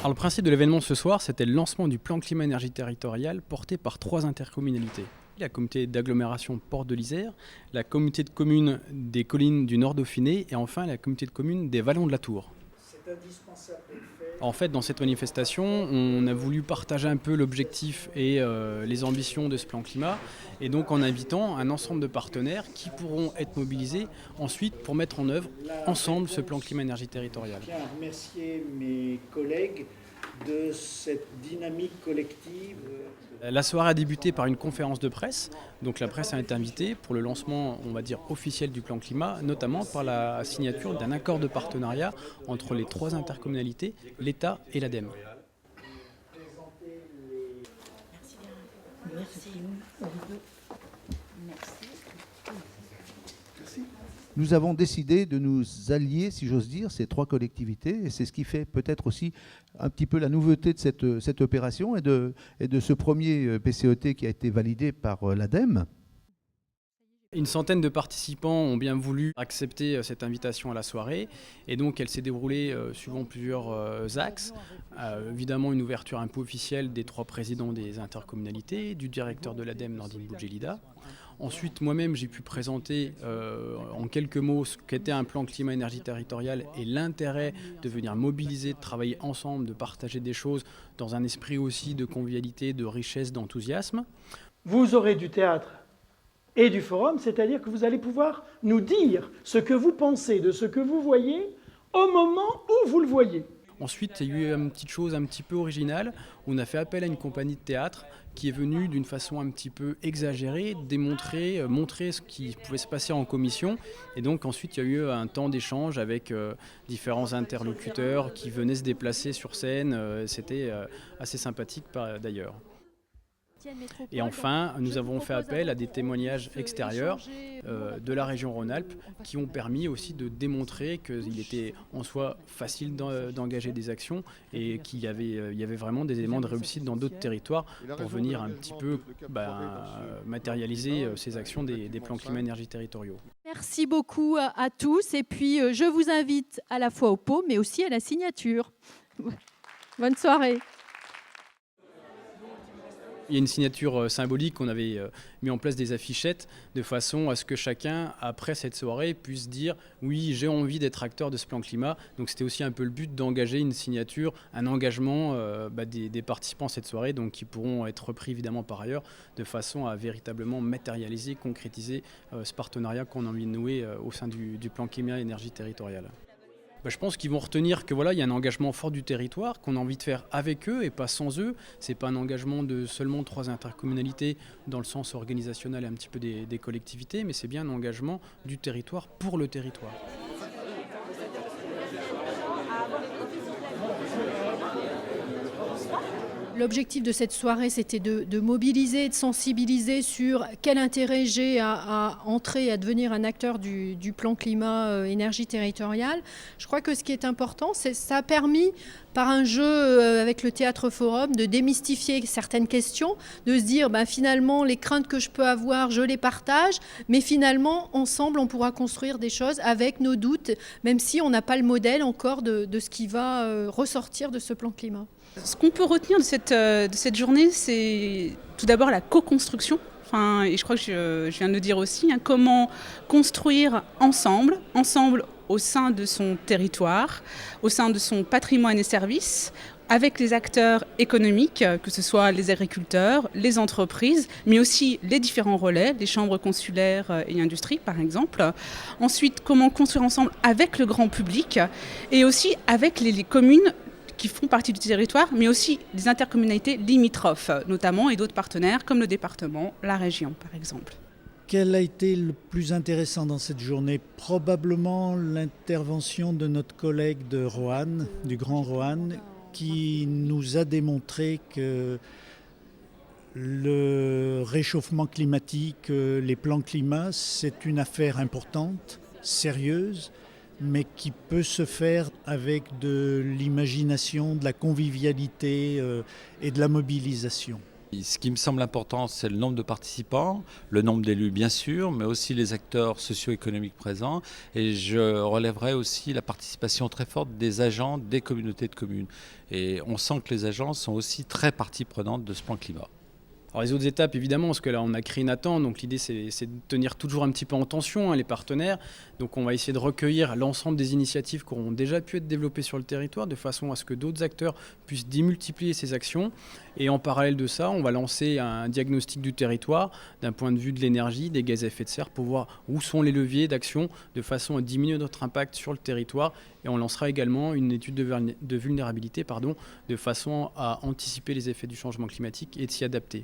Alors le principe de l'événement ce soir, c'était le lancement du plan climat-énergie territorial porté par 3 intercommunalités. La communauté d'agglomération Porte de l'Isère, la communauté de communes des collines du Nord Dauphiné et enfin la communauté de communes des Vallons de la Tour. C'est indispensable de le faire. En fait, dans cette manifestation, on a voulu partager un peu l'objectif et les ambitions de ce plan climat, et donc en invitant un ensemble de partenaires qui pourront être mobilisés ensuite pour mettre en œuvre ensemble ce plan climat-énergie territorial. Je tiens à remercier mes collègues de cette dynamique collective. La soirée a débuté par une conférence de presse. Donc la presse a été invitée pour le lancement, on va dire, officiel du plan climat, notamment par la signature d'un accord de partenariat entre les 3 intercommunalités, l'État et l'ADEME. Merci. Nous avons décidé de nous allier, si j'ose dire, ces 3 collectivités, et c'est ce qui fait peut-être aussi un petit peu la nouveauté de cette opération et de ce premier PCET qui a été validé par l'ADEME. Une centaine de participants ont bien voulu accepter cette invitation à la soirée, et donc elle s'est déroulée suivant plusieurs axes. Évidemment une ouverture un peu officielle des 3 présidents des intercommunalités, du directeur de l'ADEME Nordine Boudjelida. Ensuite, moi-même, j'ai pu présenter en quelques mots ce qu'était un plan climat-énergie territorial et l'intérêt de venir mobiliser, de travailler ensemble, de partager des choses dans un esprit aussi de convivialité, de richesse, d'enthousiasme. Vous aurez du théâtre et du forum, c'est-à-dire que vous allez pouvoir nous dire ce que vous pensez de ce que vous voyez au moment où vous le voyez. Ensuite, il y a eu une petite chose un petit peu originale. On a fait appel à une compagnie de théâtre qui est venue d'une façon un petit peu exagérée montrer ce qui pouvait se passer en commission. Et donc ensuite, il y a eu un temps d'échange avec différents interlocuteurs qui venaient se déplacer sur scène. C'était assez sympathique d'ailleurs. Et enfin, nous avons fait appel à des témoignages extérieurs de la région Rhône-Alpes qui ont permis aussi de démontrer qu'il était en soi facile d'engager des actions et qu'il y avait vraiment des éléments de réussite dans d'autres territoires pour venir un petit peu matérialiser ces actions des plans climat-énergie territoriaux. Merci beaucoup à tous et puis je vous invite à la fois au pot mais aussi à la signature. Bonne soirée. Il y a une signature symbolique, on avait mis en place des affichettes de façon à ce que chacun, après cette soirée, puisse dire « oui, j'ai envie d'être acteur de ce plan climat ». Donc c'était aussi un peu le but d'engager une signature, un engagement des participants à cette soirée, donc qui pourront être repris évidemment par ailleurs, de façon à véritablement matérialiser, concrétiser ce partenariat qu'on a envie de nouer au sein du plan climat-énergie territorial. Je pense qu'ils vont retenir que voilà, il y a un engagement fort du territoire qu'on a envie de faire avec eux et pas sans eux. C'est pas un engagement de seulement 3 intercommunalités dans le sens organisationnel un petit peu des collectivités, mais c'est bien un engagement du territoire pour le territoire. L'objectif de cette soirée, c'était de mobiliser, de sensibiliser sur quel intérêt j'ai à entrer, à devenir un acteur du plan climat-énergie territoriale. Je crois que ce qui est important, ça a permis, par un jeu avec le Théâtre Forum, de démystifier certaines questions, de se dire finalement les craintes que je peux avoir, je les partage, mais finalement ensemble on pourra construire des choses avec nos doutes, même si on n'a pas le modèle encore de ce qui va ressortir de ce plan climat. Ce qu'on peut retenir de cette journée, c'est tout d'abord la co-construction. Et je crois que je viens de le dire aussi, comment construire ensemble au sein de son territoire, au sein de son patrimoine et services, avec les acteurs économiques, que ce soit les agriculteurs, les entreprises, mais aussi les différents relais, les chambres consulaires et industries par exemple. Ensuite, comment construire ensemble avec le grand public et aussi avec les communes qui font partie du territoire, mais aussi des intercommunalités limitrophes, notamment, et d'autres partenaires, comme le département, la région, par exemple. Quel a été le plus intéressant dans cette journée ? Probablement l'intervention de notre collègue de Roanne, du Grand Roanne, qui nous a démontré que le réchauffement climatique, les plans climat, c'est une affaire importante, sérieuse, mais qui peut se faire avec de l'imagination, de la convivialité et de la mobilisation. Ce qui me semble important, c'est le nombre de participants, le nombre d'élus bien sûr, mais aussi les acteurs socio-économiques présents. Et je relèverai aussi la participation très forte des agents des communautés de communes. Et on sent que les agents sont aussi très partie prenante de ce plan climat. Alors les autres étapes, évidemment, parce que là, on a créé Nathan, donc l'idée, c'est de tenir toujours un petit peu en tension les partenaires. Donc on va essayer de recueillir l'ensemble des initiatives qui auront déjà pu être développées sur le territoire, de façon à ce que d'autres acteurs puissent démultiplier ces actions. Et en parallèle de ça, on va lancer un diagnostic du territoire d'un point de vue de l'énergie, des gaz à effet de serre, pour voir où sont les leviers d'action, de façon à diminuer notre impact sur le territoire. Et on lancera également une étude de vulnérabilité, de façon à anticiper les effets du changement climatique et de s'y adapter.